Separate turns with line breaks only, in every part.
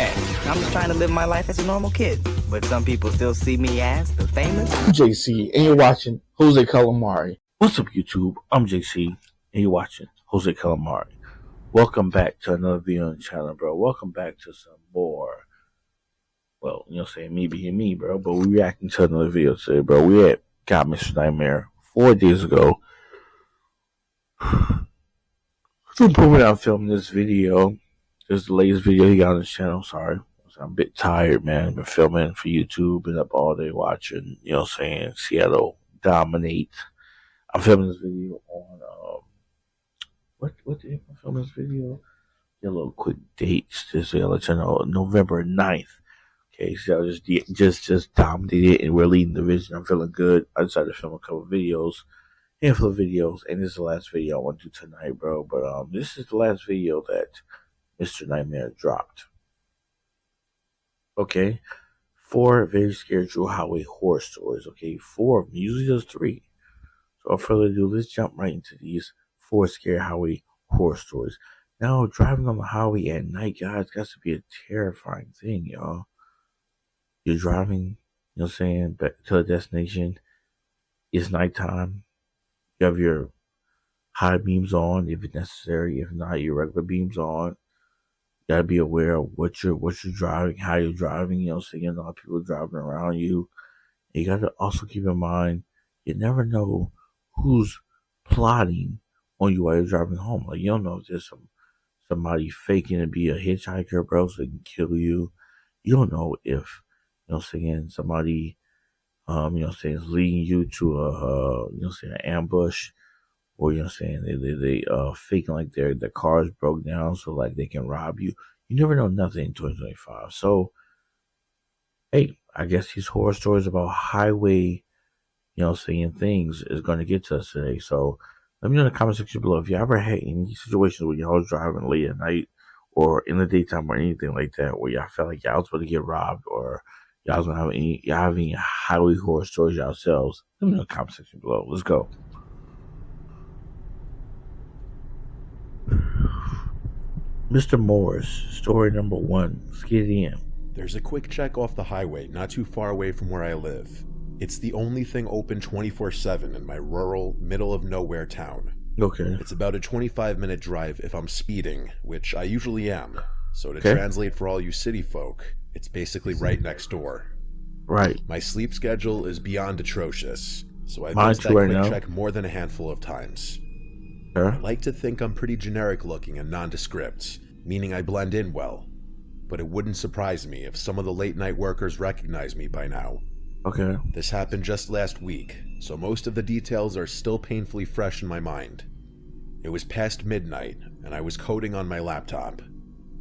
Hey, I'm just trying to live my life as a normal kid, but some people still see me as the famous
JC, and you're watching Jose Calamari. What's up, YouTube? I'm JC, and you're watching Jose Calamari. Welcome back to another video on the channel, bro. Welcome back to some more, well, me being me, bro. But we reacting to another video today, bro. We had got Mr. Nightmare 4 days ago. So I'm filming this video. This is the latest video he got on his channel. Sorry. I'm a bit tired, man. I've been filming for YouTube, been up all day watching, Seattle dominate. I'm filming this video on, what day am I filming this video? A little quick dates. Just to let you know, November 9th. Okay, so just dominated, and we're leading the division. I'm feeling good. I decided to film a couple of videos, handful of videos, and this is the last video I want to do tonight, bro. But this is the last video that Mr. Nightmare dropped. Okay, 4 very scary true highway horror stories. Okay, 4 of them. Usually there's 3. So without further ado, let's jump right into these 4 scary highway horror stories. Now, driving on the highway at night, guys, got to be a terrifying thing, y'all. You're driving, back to a destination. It's nighttime. You have your high beams on, if it's necessary. If not, your regular beams on. You gotta be aware of what you're driving, how you're driving. A lot of people driving around you. And you gotta also keep in mind, you never know who's plotting on you while you're driving home. Like, you don't know if there's somebody faking to be a hitchhiker, bro, so they can kill you. You don't know if, somebody, is leading you to an ambush, or they faking like their cars broke down so like they can rob you. You never know nothing in 2025. So, hey, I guess these horror stories about highway, things is going to get to us today. So let me know in the comment section below if you ever had any situations where y'all was driving late at night or in the daytime or anything like that, where y'all felt like y'all was about to get robbed, or y'all was gonna have any highway horror stories yourselves. Let me know in the comment section below. Let's go. Mr. Morris, story number 1. Let's get it in.
There's a quick check off the highway not too far away from where I live. It's the only thing open 24/7 in my rural, middle-of-nowhere town.
Okay.
It's about a 25-minute drive if I'm speeding, which I usually am. So to translate for all you city folk, it's basically right next door.
Right.
My sleep schedule is beyond atrocious, so I've
Mine
used that
too right
quick
now.
check more than a handful of times.
Sure.
I like to think I'm pretty generic looking and nondescript, meaning I blend in well. But it wouldn't surprise me if some of the late night workers recognize me by now.
Okay.
This happened just last week, so most of the details are still painfully fresh in my mind. It was past midnight, and I was coding on my laptop.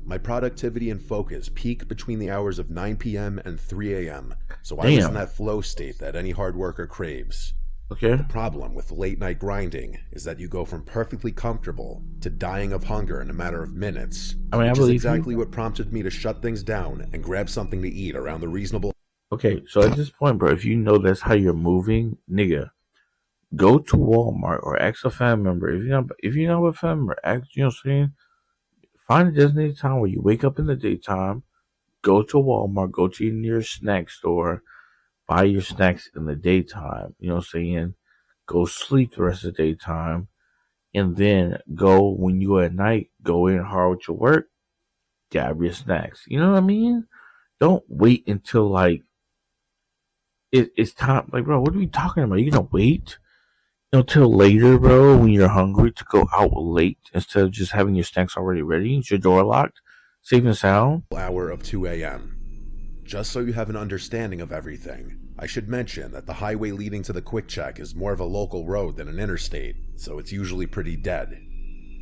My productivity and focus peak between the hours of 9 p.m. and 3 a.m., so I was in that flow state that any hard worker craves.
Okay.
The problem with late night grinding is that you go from perfectly comfortable to dying of hunger in a matter of minutes, which is exactly what prompted me to shut things down and grab something to eat around the reasonable.
Okay, so at this point, bro, if you know that's how you're moving, nigga, go to Walmart or ask a family member. If you're not with a family member, ask, find a designated time where you wake up in the daytime, go to Walmart, go to your nearest snack store, buy your snacks in the daytime, go sleep the rest of the daytime, and then go when you're at night, go in hard with your work, grab your snacks. You know what I mean? Don't wait until it's time. Like, bro, what are we talking about? You gonna wait till later, bro, when you're hungry to go out late instead of just having your snacks already ready? Is your door locked? Safe and sound?
Hour of 2 a.m. Just so you have an understanding of everything, I should mention that the highway leading to the quick check is more of a local road than an interstate, so it's usually pretty dead.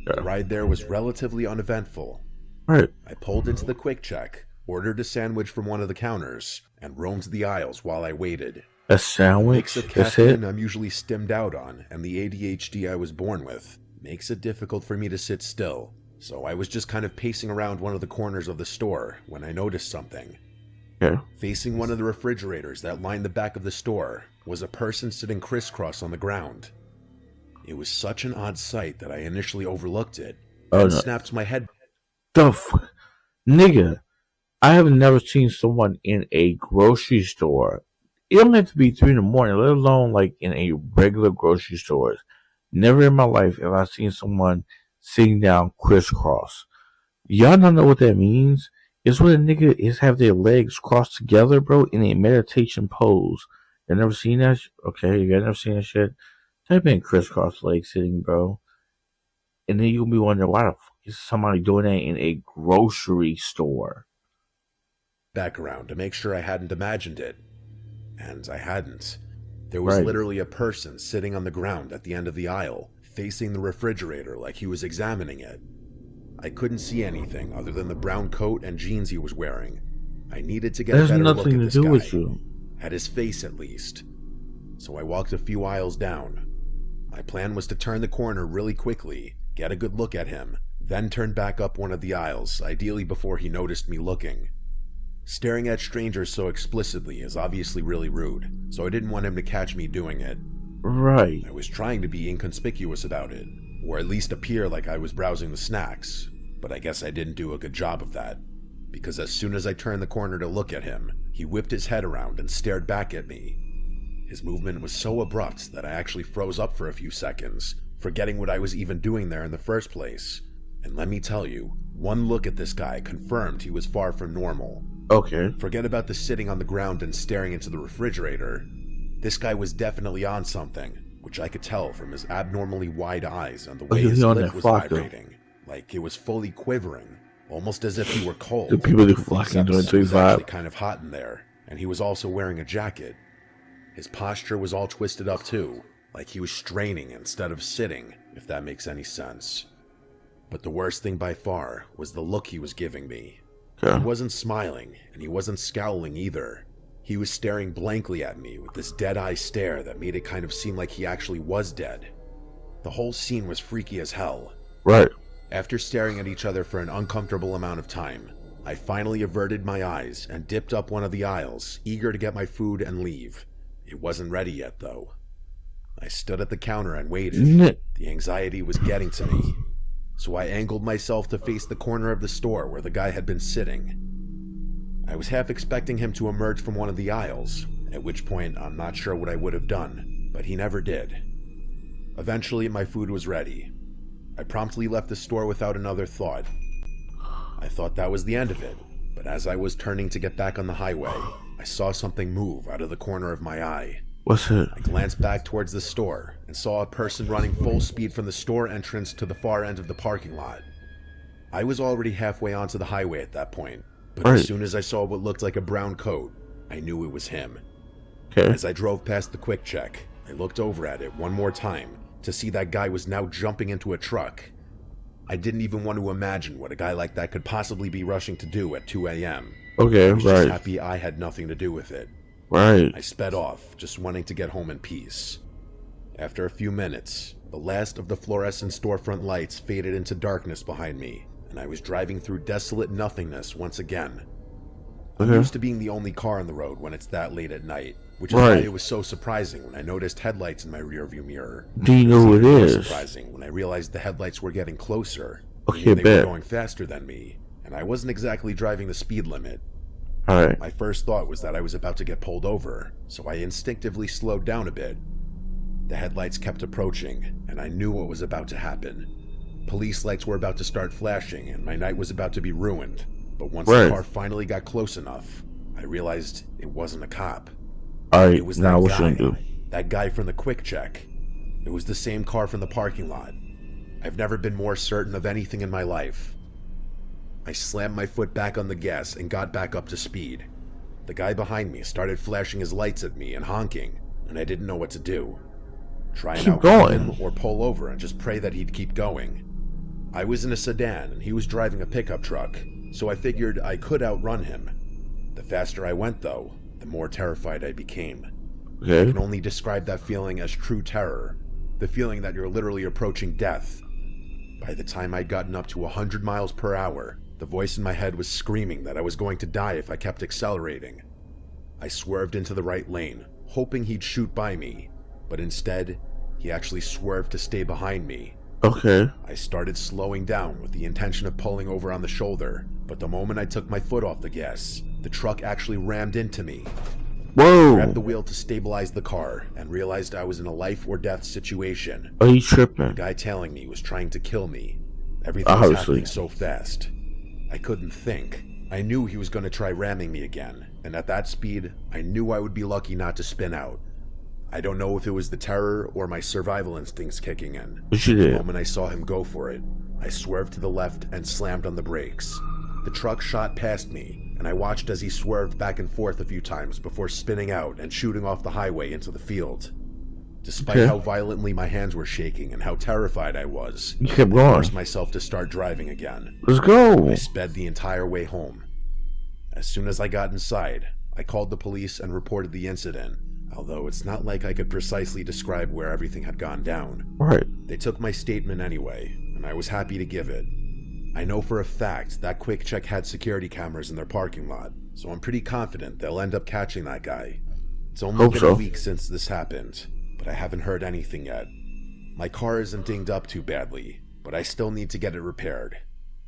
The ride there was relatively uneventful.
Right.
I pulled into the quick check, ordered a sandwich from one of the counters, and roamed the aisles while I waited.
A sandwich?
The mix of caffeine I'm usually stimmed out on, and the ADHD I was born with, makes it difficult for me to sit still, so I was just kind of pacing around one of the corners of the store when I noticed something.
Okay.
Facing one of the refrigerators that lined the back of the store was a person sitting crisscross on the ground. It was such an odd sight that I initially overlooked it and snapped my head.
The nigga, I have never seen someone in a grocery store. It don't have to be 3 in the morning, let alone like in a regular grocery store. Never in my life have I seen someone sitting down crisscross. Y'all don't know what that means? It's when a nigga is have their legs crossed together, bro, in a meditation pose. You never seen that? Okay, you never seen that shit? Type in crisscross leg sitting, bro. And then you'll be wondering why the fuck is somebody doing that in a grocery store?
Background to make sure I hadn't imagined it. And I hadn't. There was
Right.
literally a person sitting on the ground at the end of the aisle, facing the refrigerator like he was examining it. I couldn't see anything other than the brown coat and jeans he was wearing. I needed to get
That has
a better look
nothing
at
to
this
do
guy.
with you.
At his face at least. So I walked a few aisles down. My plan was to turn the corner really quickly, get a good look at him, then turn back up one of the aisles, ideally before he noticed me looking. Staring at strangers so explicitly is obviously really rude, so I didn't want him to catch me doing it.
Right.
I was trying to be inconspicuous about it, or at least appear like I was browsing the snacks, but I guess I didn't do a good job of that, because as soon as I turned the corner to look at him, he whipped his head around and stared back at me. His movement was so abrupt that I actually froze up for a few seconds, forgetting what I was even doing there in the first place. And let me tell you, one look at this guy confirmed he was far from normal.
Okay.
Forget about the sitting on the ground and staring into the refrigerator. This guy was definitely on something, which I could tell from his abnormally wide eyes and the way
he
his
on
lip
that
was
flock, though.
vibrating, like it was fully quivering, almost as if he were cold.
The people that flocking
Except
to
it was
25.
actually kind of hot in there, and he was also wearing a jacket. His posture was all twisted up too, like he was straining instead of sitting, if that makes any sense. But the worst thing by far was the look he was giving me. He
Okay.
wasn't smiling, and he wasn't scowling either. He was staring blankly at me with this dead-eye stare that made it kind of seem like he actually was dead. The whole scene was freaky as hell.
Right.
After staring at each other for an uncomfortable amount of time, I finally averted my eyes and dipped up one of the aisles, eager to get my food and leave. It wasn't ready yet, though. I stood at the counter and waited.
Nick.
The anxiety was getting to me. So I angled myself to face the corner of the store where the guy had been sitting. I was half expecting him to emerge from one of the aisles, at which point I'm not sure what I would have done, but he never did. Eventually, my food was ready. I promptly left the store without another thought. I thought that was the end of it, but as I was turning to get back on the highway, I saw something move out of the corner of my eye.
What's it?
I glanced back towards the store and saw a person running full speed from the store entrance to the far end of the parking lot. I was already halfway onto the highway at that point, but
Right.
as soon as I saw what looked like a brown coat, I knew it was him.
Okay.
As I drove past the quick check, I looked over at it one more time to see that guy was now jumping into a truck. I didn't even want to imagine what a guy like that could possibly be rushing to do at 2 a.m.
Okay,
I was just
right.
happy I had nothing to do with it.
Right.
I sped off, just wanting to get home in peace. After a few minutes, the last of the fluorescent storefront lights faded into darkness behind me, and I was driving through desolate nothingness once again. I'm
Okay.
used to being the only car on the road when it's that late at night, which is
Right.
why it was so surprising when I noticed headlights in my rearview mirror.
Do you know who it
Even more
is?
surprising when I realized the headlights were getting closer.
Okay,
meaning they
bet.
were going faster than me, and I wasn't exactly driving the speed limit.
Alright.
My first thought was that I was about to get pulled over, so I instinctively slowed down a bit. The headlights kept approaching, and I knew what was about to happen. Police lights were about to start flashing, and my night was about to be ruined. But once
Right.
the car finally got close enough, I realized it wasn't a cop.
Alright,
It was
now
that
what
guy.
you gonna do?
That guy from the quick check. It was the same car from the parking lot. I've never been more certain of anything in my life. I slammed my foot back on the gas and got back up to speed. The guy behind me started flashing his lights at me and honking, and I didn't know what to do. Try and
Keep
outrun
going.
him or pull over and just pray that he'd keep going. I was in a sedan and he was driving a pickup truck, so I figured I could outrun him. The faster I went, though, the more terrified I became. I
Okay.
can only describe that feeling as true terror, the feeling that you're literally approaching death. By the time I'd gotten up to 100 miles per hour, the voice in my head was screaming that I was going to die if I kept accelerating. I swerved into the right lane, hoping he'd shoot by me, but instead, he actually swerved to stay behind me,
Okay.
I started slowing down with the intention of pulling over on the shoulder, but the moment I took my foot off the gas, the truck actually rammed into me. I grabbed the
Whoa.
wheel to stabilize the car and realized I was in a life or death situation.
Are you
The
tripping?
guy tailing me was trying to kill me. Everything was
Obviously.
happening so fast. I couldn't think. I knew he was going to try ramming me again, and at that speed, I knew I would be lucky not to spin out. I don't know if it was the terror or my survival instincts kicking in.
What you
The
did?
moment I saw him go for it, I swerved to the left and slammed on the brakes. The truck shot past me, and I watched as he swerved back and forth a few times before spinning out and shooting off the highway into the field. Despite
Okay.
how violently my hands were shaking and how terrified I was,
You kept
I
going.
forced myself to start driving again.
Let's go.
I sped the entire way home. As soon as I got inside, I called the police and reported the incident, although it's not like I could precisely describe where everything had gone down.
Right.
They took my statement anyway, and I was happy to give it. I know for a fact that Quick Check had security cameras in their parking lot, so I'm pretty confident they'll end up catching that guy. It's only
Hope
been
so.
a week since this happened, but I haven't heard anything yet. My car isn't dinged up too badly, but I still need to get it repaired.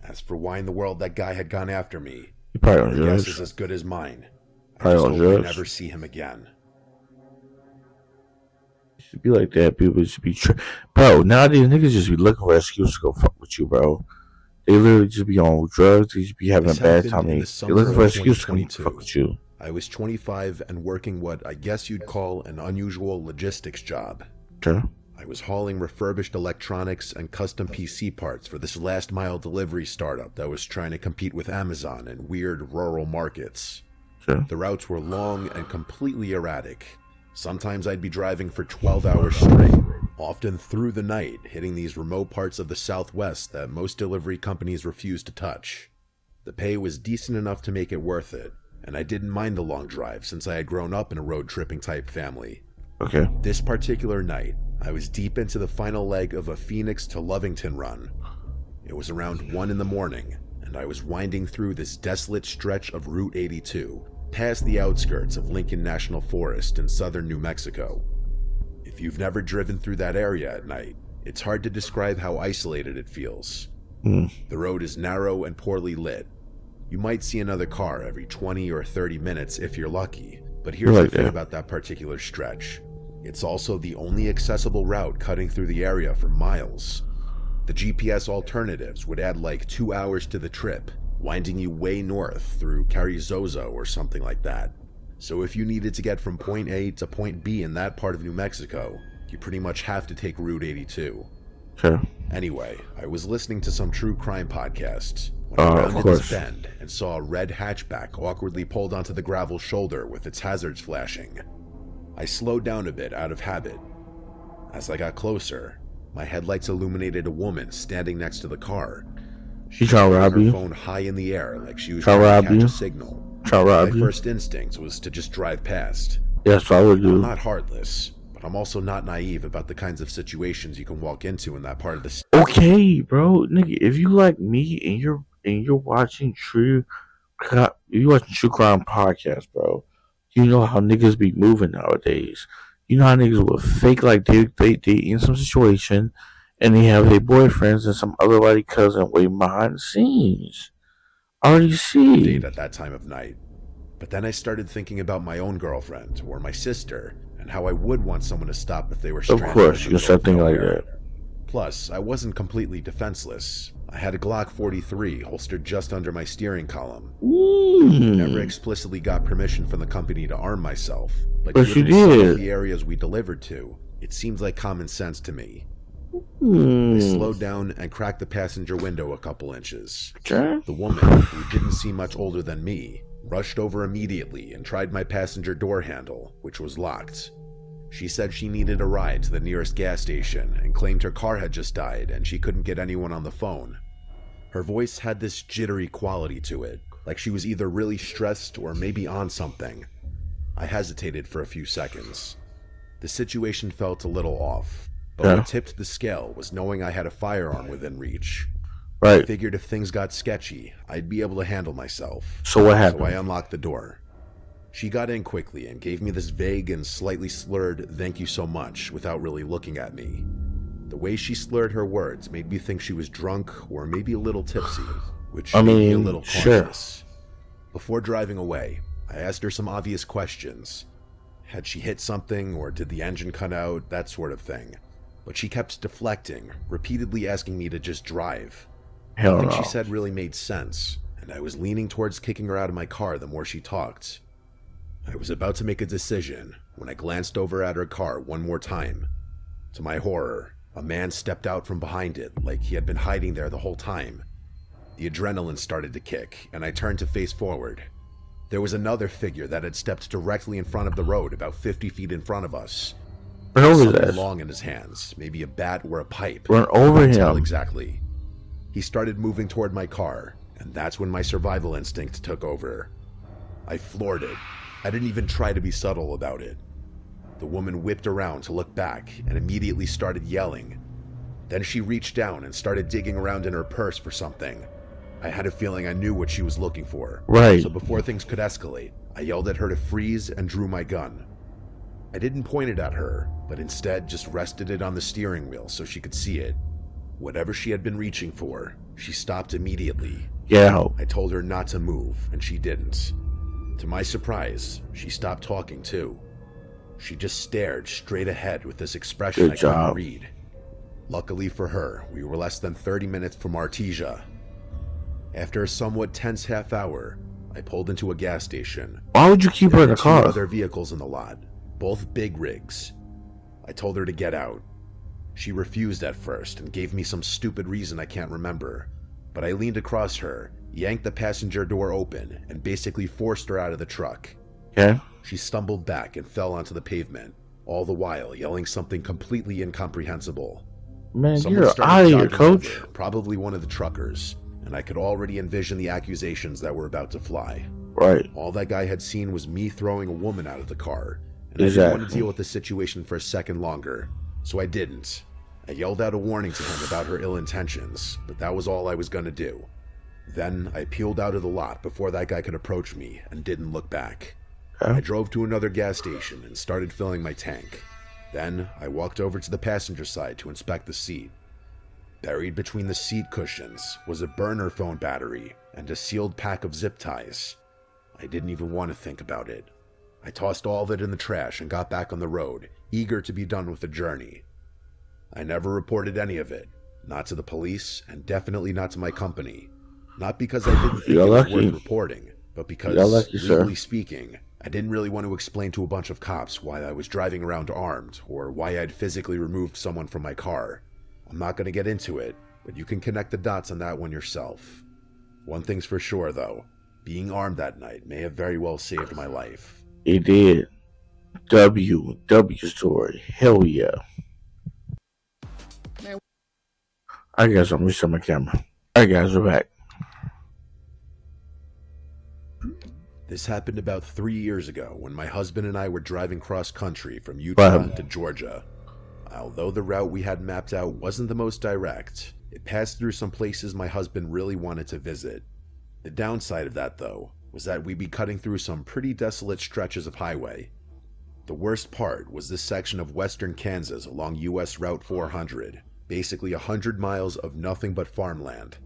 As for why in the world that guy had gone after me,
You probably on
your guess
drugs.
is as good as mine. I
Probably
just
on
hope I
drugs.
never see him again.
It should be like that. People should be, bro. Nowadays niggas just be looking for an excuse to go fuck with you, bro. They literally just be on drugs. They just be having
This
a bad
happened
time.
in the
They
summer
looking for an
of
excuse to come
2022.
fuck with you.
I was 25 and working what I guess you'd call an unusual logistics job.
Okay.
I was hauling refurbished electronics and custom PC parts for this last mile delivery startup that was trying to compete with Amazon in weird rural markets.
Okay.
The routes were long and completely erratic. Sometimes I'd be driving for 12 hours straight, often through the night, hitting these remote parts of the Southwest that most delivery companies refuse to touch. The pay was decent enough to make it worth it, and I didn't mind the long drive since I had grown up in a road tripping type family.
Okay.
This particular night, I was deep into the final leg of a Phoenix to Lovington run. It was around 1 in the morning, and I was winding through this desolate stretch of Route 82, past the outskirts of Lincoln National Forest in southern New Mexico. If you've never driven through that area at night, it's hard to describe how isolated it feels. The road is narrow and poorly lit. You might see another car every 20 or 30 minutes if you're lucky, but here's
Like
the thing
that.
about that particular stretch. It's also the only accessible route cutting through the area for miles. The GPS alternatives would add like 2 hours to the trip, winding you way north through Carrizozo or something like that. So if you needed to get from point A to point B in that part of New Mexico, you pretty much have to take Route 82.
Okay.
Anyway, I was listening to some true crime podcasts when I
Of
rounded
course.
this bend and saw a red hatchback awkwardly pulled onto the gravel shoulder with its hazards flashing. I slowed down a bit out of habit. As I got closer, my headlights illuminated a woman standing next to the car.
She trying to rob
Her
you?
phone high in the air like she was
Try
trying to
rob
catch
you?
a signal.
Try to
My
rob you?
first instinct was to just drive past.
That's what I would
I'm
do.
not heartless, but I'm also not naive about the kinds of situations you can walk into in that part of the state.
Okay, bro, nigga, if you like me and you're watching you watching true crime podcast, bro, you know how niggas be moving nowadays. You know how niggas will fake like they in some situation, and they have their boyfriends and some other lady cousin waiting behind the scenes. I already see.
Date at that time of night. But then I started thinking about my own girlfriend or my sister and how I would want someone to stop if they were
Of
stranded.
course,
in
you
the
can start
middle
thinking
of
like
nowhere.
that.
Plus, I wasn't completely defenseless. I had a Glock 43 holstered just under my steering column. Never explicitly got permission from the company to arm myself, but
But you
given some
did.
of the areas we delivered to, it seems like common sense to me. I
Hmm.
slowed down and cracked the passenger window a couple inches.
Okay.
The woman, who didn't seem much older than me, rushed over immediately and tried my passenger door handle, which was locked. She said she needed a ride to the nearest gas station and claimed her car had just died and she couldn't get anyone on the phone. Her voice had this jittery quality to it, like she was either really stressed or maybe on something. I hesitated for a few seconds. The situation felt a little off, but
Yeah.
what tipped the scale was knowing I had a firearm within reach. I
Right.
figured if things got sketchy, I'd be able to handle myself.
So what
So I
happened?
unlocked the door. She got in quickly and gave me this vague and slightly slurred "thank you so much" without really looking at me. The way she slurred her words made me think she was drunk or maybe a little tipsy, which
I
made me a
mean,
little
sure.
cautious. Before driving away, I asked her some obvious questions. Had she hit something, or did the engine cut out, that sort of thing. But she kept deflecting, repeatedly asking me to just drive.
Hell
Nothing
no.
she said really made sense, and I was leaning towards kicking her out of my car the more she talked. I was about to make a decision when I glanced over at her car one more time. To my horror, a man stepped out from behind it like he had been hiding there the whole time. The adrenaline started to kick, and I turned to face forward. There was another figure that had stepped directly in front of the road, about 50 feet in front of us.
Run over
Something
that.
long in his hands, maybe a bat or a pipe.
Run over
Couldn't tell
him.
exactly. He started moving toward my car, and that's when my survival instinct took over. I floored it. I didn't even try to be subtle about it. The woman whipped around to look back and immediately started yelling. Then she reached down and started digging around in her purse for something. I had a feeling I knew what she was looking for.
Right.
So before things could escalate, I yelled at her to freeze and drew my gun. I didn't point it at her, but instead just rested it on the steering wheel so she could see it. Whatever she had been reaching for, she stopped immediately.
Get out.
I told her not to move, and she didn't. To my surprise, she stopped talking too. She just stared straight ahead with this expression
Good
I couldn't
job.
read. Luckily for her, we were less than 30 minutes from Artesia. After a somewhat tense half hour, I pulled into a gas station.
Why would you keep her in
There
the
were two
car?
other vehicles in the lot, both big rigs. I told her to get out. She refused at first and gave me some stupid reason I can't remember, but I leaned across her, yanked the passenger door open, and basically forced her out of the truck.
Okay.
She stumbled back and fell onto the pavement, all the while yelling something completely incomprehensible.
Man,
Someone
you're
started
out of here,
jogging
coach.
over, probably one of the truckers, and I could already envision the accusations that were about to fly.
Right.
All that guy had seen was me throwing a woman out of the car, and I didn't want to
Exactly.
deal with the situation for a second longer, so I didn't. I yelled out a warning to him about her ill intentions, but that was all I was going to do. Then I peeled out of the lot before that guy could approach me and didn't look back.
Okay.
I drove to another gas station and started filling my tank. Then I walked over to the passenger side to inspect the seat. Buried between the seat cushions was a burner phone battery and a sealed pack of zip ties. I didn't even want to think about it. I tossed all of it in the trash and got back on the road, eager to be done with the journey. I never reported any of it, not to the police and definitely not to my company. Not because I didn't think
You're
it was
lucky.
worth reporting, but because,
You're lucky, sir.
legally speaking, I didn't really want to explain to a bunch of cops why I was driving around armed or why I'd physically removed someone from my car. I'm not going to get into it, but you can connect the dots on that one yourself. One thing's for sure, though. Being armed that night may have very well saved my life.
It did. W story. Hell yeah. Alright guys, I'm resetting my camera. Alright guys, we're back.
This happened about 3 years ago when my husband and I were driving cross country from Utah
Right.
to Georgia. Although the route we had mapped out wasn't the most direct, it passed through some places my husband really wanted to visit. The downside of that, though, was that we'd be cutting through some pretty desolate stretches of highway. The worst part was this section of western Kansas along US Route 400, basically 100 miles of nothing but farmland.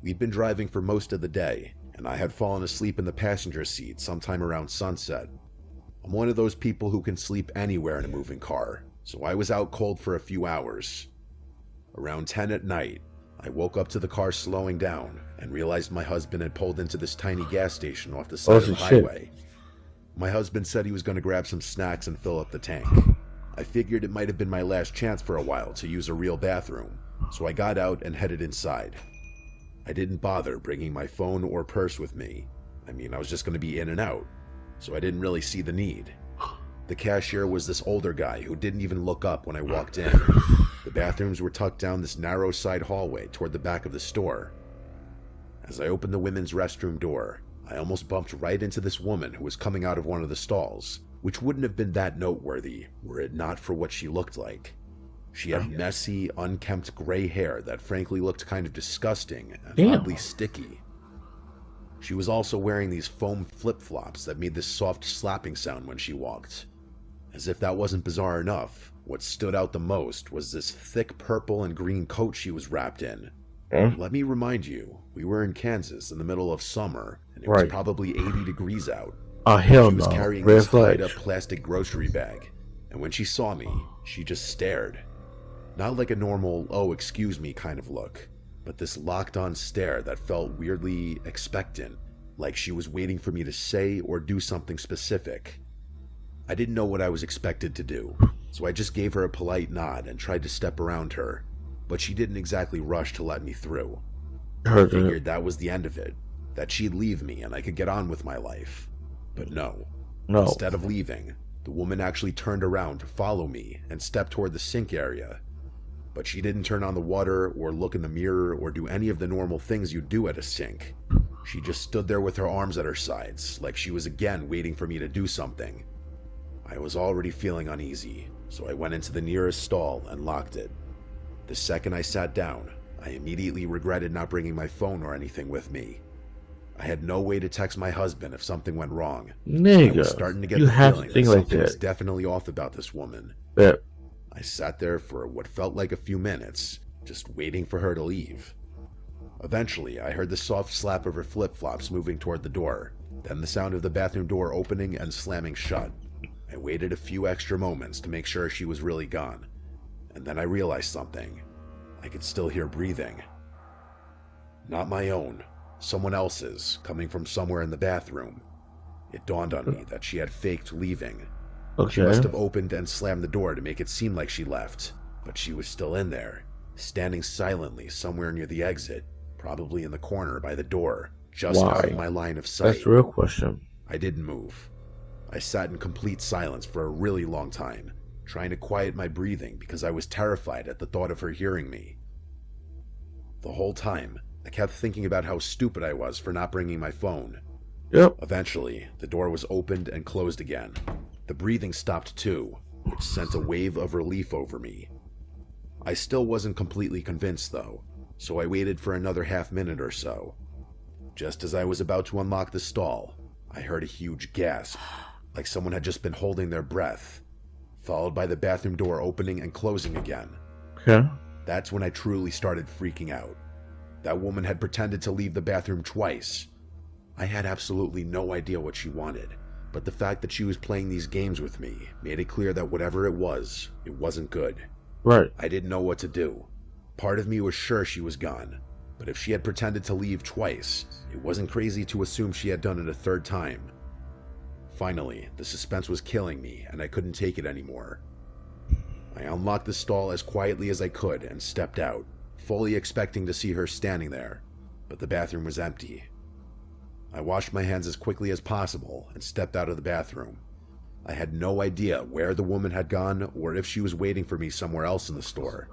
We'd been driving for most of the day, and I had fallen asleep in the passenger seat sometime around sunset. I'm one of those people who can sleep anywhere in a moving car, so I was out cold for a few hours. Around 10 at night, I woke up to the car slowing down and realized my husband had pulled into this tiny gas station off the side of the
shit.
highway. My husband said he was going to grab some snacks and fill up the tank. I figured it might have been my last chance for a while to use a real bathroom, so I got out and headed inside. I didn't bother bringing my phone or purse with me. I mean, I was just going to be in and out, so I didn't really see the need. The cashier was this older guy who didn't even look up when I walked in. The bathrooms were tucked down this narrow side hallway toward the back of the store. As I opened the women's restroom door, I almost bumped right into this woman who was coming out of one of the stalls, which wouldn't have been that noteworthy were it not for what she looked like. She had messy, unkempt gray hair that frankly looked kind of disgusting and
Damn.
oddly sticky. She was also wearing these foam flip-flops that made this soft slapping sound when she walked. As if that wasn't bizarre enough, what stood out the most was this thick purple and green coat she was wrapped in.
Okay.
Let me remind you, we were in Kansas in the middle of summer, and it was
Right.
probably 80 degrees out.
Oh, hell
She was
no.
carrying
Red
this tied-up
flags.
plastic grocery bag, and when she saw me, she just stared. Not like a normal, oh, excuse me kind of look, but this locked-on stare that felt weirdly expectant, like she was waiting for me to say or do something specific. I didn't know what I was expected to do, so I just gave her a polite nod and tried to step around her, but she didn't exactly rush to let me through. I
Heard it.
figured that was the end of it, that she'd leave me and I could get on with my life. But no.
No.
Instead of leaving, the woman actually turned around to follow me and stepped toward the sink area. But she didn't turn on the water or look in the mirror or do any of the normal things you do at a sink. She just stood there with her arms at her sides, like she was again waiting for me to do something. I was already feeling uneasy, so I went into the nearest stall and locked it. The second I sat down, I immediately regretted not bringing my phone or anything with me. I had no way to text my husband if something went wrong. I was starting to
Nigga,
get
you
the
have
feeling
to
that
think like
something was
that.
definitely off about this woman.
Bet.
I sat there for what felt like a few minutes, just waiting for her to leave. Eventually, I heard the soft slap of her flip-flops moving toward the door, then the sound of the bathroom door opening and slamming shut. I waited a few extra moments to make sure she was really gone, and then I realized something. I could still hear breathing. Not my own, someone else's, coming from somewhere in the bathroom. It dawned on me that she had faked leaving. She
Okay.
must have opened and slammed the door to make it seem like she left, but she was still in there, standing silently somewhere near the exit, probably in the corner by the door, just out of
Why?
my line of sight.
That's the real question.
I didn't move. I sat in complete silence for a really long time, trying to quiet my breathing because I was terrified at the thought of her hearing me. The whole time, I kept thinking about how stupid I was for not bringing my phone.
Yep.
Eventually, the door was opened and closed again. The breathing stopped too, which sent a wave of relief over me. I still wasn't completely convinced though, so I waited for another half minute or so. Just as I was about to unlock the stall, I heard a huge gasp, like someone had just been holding their breath, followed by the bathroom door opening and closing again.
Okay.
That's when I truly started freaking out. That woman had pretended to leave the bathroom twice. I had absolutely no idea what she wanted, but the fact that she was playing these games with me made it clear that whatever it wasn't good.
Right.
I didn't know what to do. Part of me was sure she was gone, but if she had pretended to leave twice, it wasn't crazy to assume she had done it a third time. Finally, the suspense was killing me, and I couldn't take it anymore. I unlocked the stall as quietly as I could and stepped out, fully expecting to see her standing there, but the bathroom was empty. I washed my hands as quickly as possible and stepped out of the bathroom. I had no idea where the woman had gone or if she was waiting for me somewhere else in the store.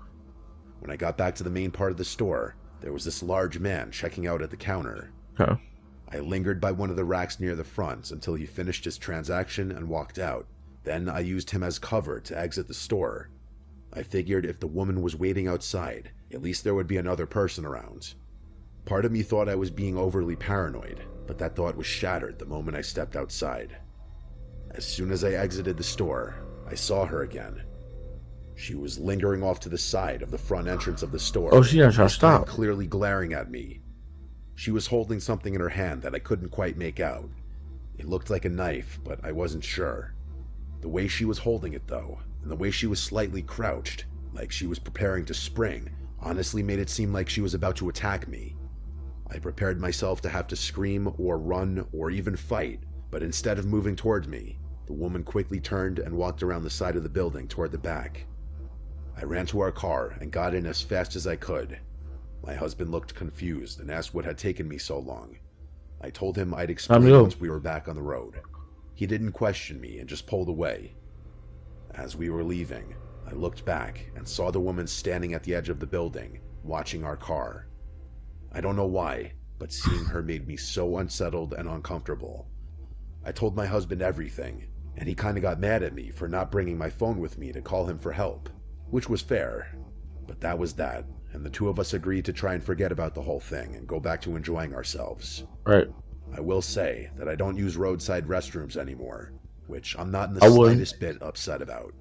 When I got back to the main part of the store, there was this large man checking out at the counter.
Okay.
I lingered by one of the racks near the front until he finished his transaction and walked out. Then I used him as cover to exit the store. I figured if the woman was waiting outside, at least there would be another person around. Part of me thought I was being overly paranoid, but that thought was shattered the moment I stepped outside. As soon as I exited the store, I saw her again. She was lingering off to the side of the front entrance of the store.
Oh, she not trying to
this time
stop.
clearly glaring at me. She was holding something in her hand that I couldn't quite make out. It looked like a knife, but I wasn't sure. The way she was holding it, though, and the way she was slightly crouched, like she was preparing to spring, honestly made it seem like she was about to attack me. I prepared myself to have to scream or run or even fight, but instead of moving towards me, the woman quickly turned and walked around the side of the building toward the back. I ran to our car and got in as fast as I could. My husband looked confused and asked what had taken me so long. I told him I'd explain once we were back on the road. He didn't question me and just pulled away. As we were leaving, I looked back and saw the woman standing at the edge of the building, watching our car. I don't know why, but seeing her made me so unsettled and uncomfortable. I told my husband everything, and he kinda got mad at me for not bringing my phone with me to call him for help, which was fair. But that was that, and the two of us agreed to try and forget about the whole thing and go back to enjoying ourselves.
Right.
I will say that I don't use roadside restrooms anymore, which I'm not in the
I wouldn't.
slightest bit upset about.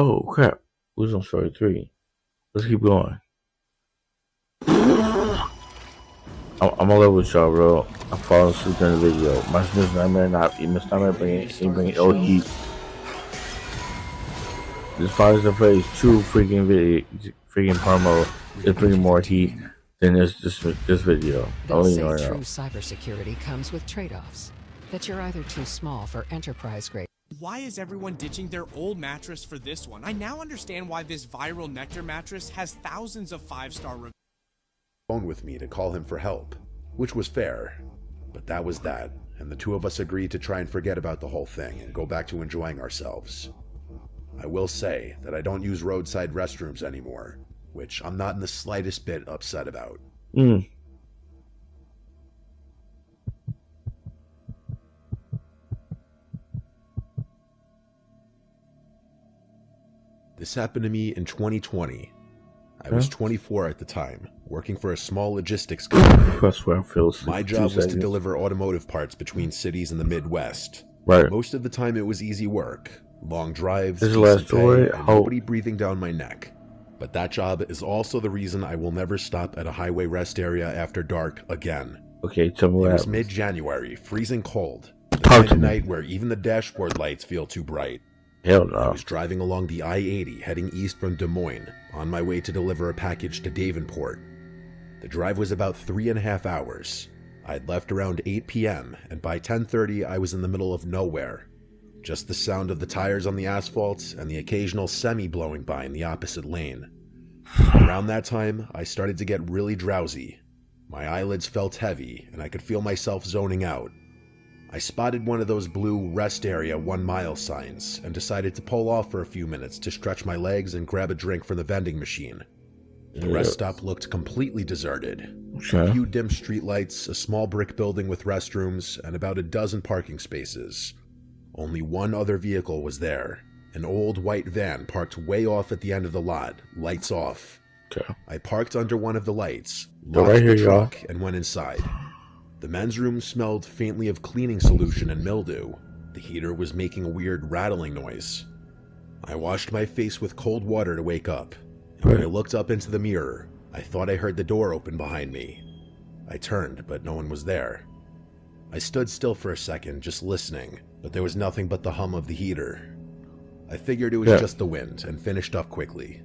Oh crap. We was on story 3. Let's keep going. I'm gonna live with y'all, bro. I'm falling asleep in the video. My Smith Nightmare not Miss Nightmare bringing oh heat. This Fires the Face true freaking promo is bringing more heat than this video.
They'll say true cybersecurity comes with trade-offs. That you're either too small for enterprise grade.
Why is everyone ditching their old mattress for this one? I now understand why this viral Nectar mattress has thousands of 5-star reviews.
Phone with me to call him for help, which was fair, but that was that, and the two of us agreed to try and forget about the whole thing and go back to enjoying ourselves. I will say that I don't use roadside restrooms anymore, which I'm not in the slightest bit upset about. This happened to me in 2020. I was 24 at the time, working for a small logistics company.
That's where I feel.
My job was to deliver automotive parts between cities in the Midwest.
Right.
Most of the time it was easy work, long drives,
this last story,
and nobody breathing down my neck. But that job is also the reason I will never stop at a highway rest area after dark again.
Okay, tell me what
happened. It was mid-January, freezing cold. The kind of night where even the dashboard lights feel too bright.
Hell no.
I was driving along the I-80 heading east from Des Moines, on my way to deliver a package to Davenport. The drive was about 3.5 hours. I'd left around 8 p.m., and by 10:30 I was in the middle of nowhere. Just the sound of the tires on the asphalt and the occasional semi blowing by in the opposite lane. Around that time, I started to get really drowsy. My eyelids felt heavy, and I could feel myself zoning out. I spotted one of those blue rest area 1 mile signs and decided to pull off for a few minutes to stretch my legs and grab a drink from the vending machine. The rest stop looked completely deserted. A few dim streetlights, a small brick building with restrooms, and about a dozen parking spaces. Only one other vehicle was there, an old white van parked way off at the end of the lot, lights off. I parked under one of the lights, locked the truck, and went inside. The men's room smelled faintly of cleaning solution and mildew. The heater was making a weird rattling noise. I washed my face with cold water to wake up, and when I looked up into the mirror, I thought I heard the door open behind me. I turned, but no one was there. I stood still for a second, just listening, but there was nothing but the hum of the heater. I figured it was just the wind, and finished up quickly.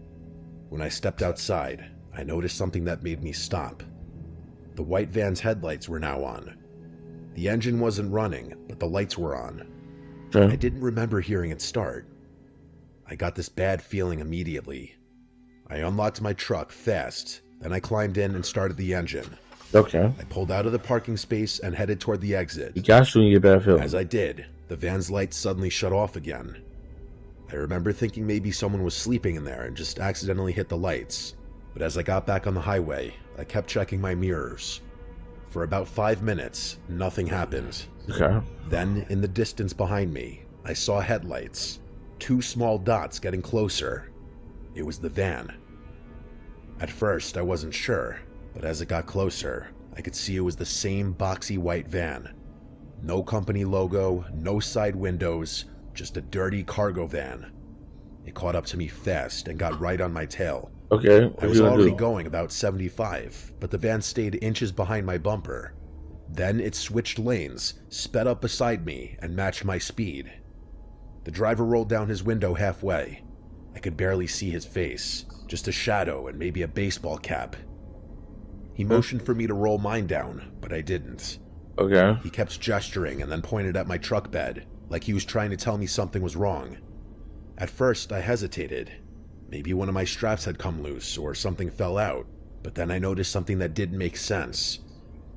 When I stepped outside, I noticed something that made me stop. The white van's headlights were now on. The engine wasn't running, but the lights were on. I didn't remember hearing it start. I got this bad feeling immediately. I unlocked my truck fast, then I climbed in and started the engine. I pulled out of the parking space and headed toward the exit.
You got you get bad feeling.
As I did, the van's lights suddenly shut off again. I remember thinking maybe someone was sleeping in there and just accidentally hit the lights. But as I got back on the highway, I kept checking my mirrors. For about 5 minutes, nothing happened. Then, in the distance behind me, I saw headlights. 2 small dots getting closer. It was the van. At first, I wasn't sure, but as it got closer, I could see it was the same boxy white van. No company logo, no side windows, just a dirty cargo van. It caught up to me fast and got right on my tail. I was already going about 75, but the van stayed inches behind my bumper. Then it switched lanes, sped up beside me, and matched my speed. The driver rolled down his window halfway. I could barely see his face, just a shadow and maybe a baseball cap. He motioned for me to roll mine down, but I didn't. He kept gesturing and then pointed at my truck bed, like he was trying to tell me something was wrong. At first, I hesitated. Maybe one of my straps had come loose or something fell out, but then I noticed something that didn't make sense.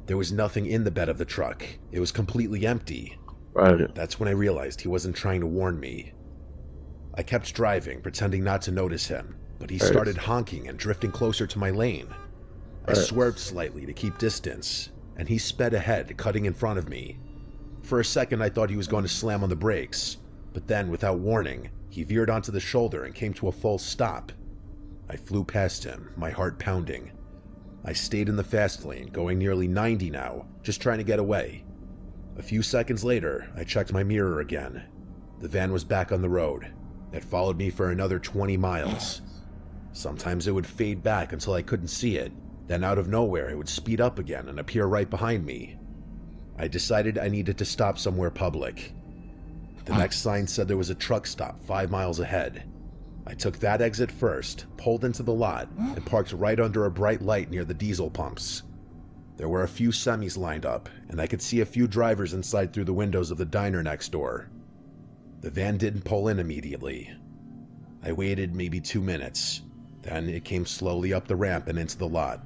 There was nothing in the bed of the truck. It was completely empty. That's when I realized he wasn't trying to warn me. I kept driving, pretending not to notice him, but he started honking and drifting closer to my lane. I swerved slightly to keep distance, and he sped ahead, cutting in front of me. For a second, I thought he was going to slam on the brakes, but then, without warning, he veered onto the shoulder and came to a full stop. I flew past him, my heart pounding. I stayed in the fast lane, going nearly 90 now, just trying to get away. A few seconds later, I checked my mirror again. The van was back on the road. It followed me for another 20 miles. Sometimes it would fade back until I couldn't see it, then out of nowhere it would speed up again and appear right behind me. I decided I needed to stop somewhere public. The next sign said there was a truck stop 5 miles ahead. I took that exit first, pulled into the lot, and parked right under a bright light near the diesel pumps. There were a few semis lined up, and I could see a few drivers inside through the windows of the diner next door. The van didn't pull in immediately. I waited maybe 2 minutes. Then it came slowly up the ramp and into the lot.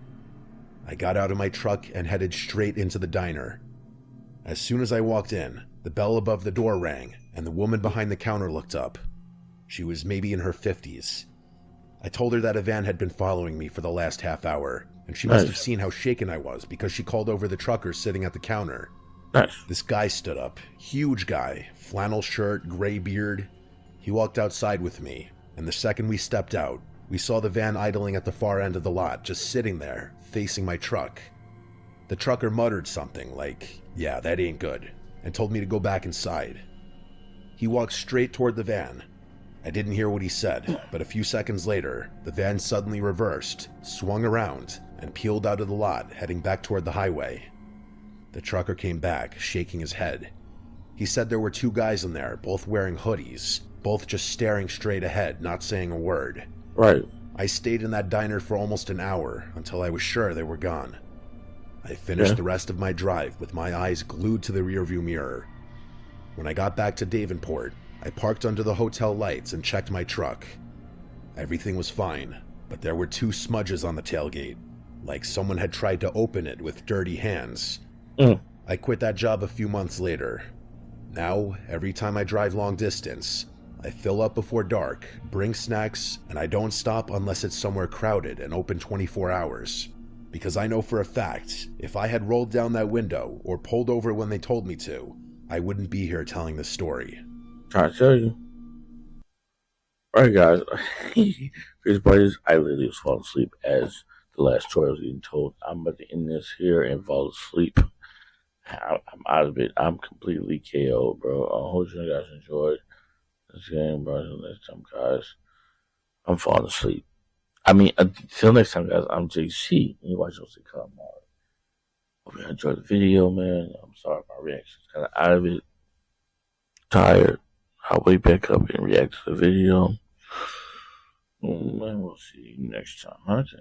I got out of my truck and headed straight into the diner. As soon as I walked in, the bell above the door rang, and the woman behind the counter looked up. She was maybe in her 50s. I told her that a van had been following me for the last half hour, and she must have seen how shaken I was because she called over the trucker sitting at the counter.
Nice.
This guy stood up. Huge guy. Flannel shirt, gray beard. He walked outside with me, and the second we stepped out, we saw the van idling at the far end of the lot, just sitting there, facing my truck. The trucker muttered something like, "Yeah, that ain't good," and told me to go back inside. He walked straight toward the van. I didn't hear what he said, but a few seconds later, the van suddenly reversed, swung around, and peeled out of the lot, heading back toward the highway. The trucker came back, shaking his head. He said there were 2 guys in there, both wearing hoodies, both just staring straight ahead, not saying a word.
Right.
I stayed in that diner for almost an hour, until I was sure they were gone. I finished the rest of my drive with my eyes glued to the rearview mirror. When I got back to Davenport, I parked under the hotel lights and checked my truck. Everything was fine, but there were 2 smudges on the tailgate, like someone had tried to open it with dirty hands. I quit that job a few months later. Now, every time I drive long distance, I fill up before dark, bring snacks, and I don't stop unless it's somewhere crowded and open 24 hours. Because I know for a fact, if I had rolled down that window or pulled over when they told me to, I wouldn't be here telling this story.
Trying to tell you. Alright, guys. Here's buddies. I literally was falling asleep as the last story was getting told. I'm about to end this here and fall asleep. I'm out of it. I'm completely KO, bro. I hope you guys enjoyed this game, bro. Until next time, guys. I'm falling asleep. I mean, until next time, guys, I'm JC. And you watch those come on. Hope you enjoyed the video, man. I'm sorry my reaction's kind of out of it. Tired. I'll wake back up and react to the video. Man, we'll see you next time. Okay.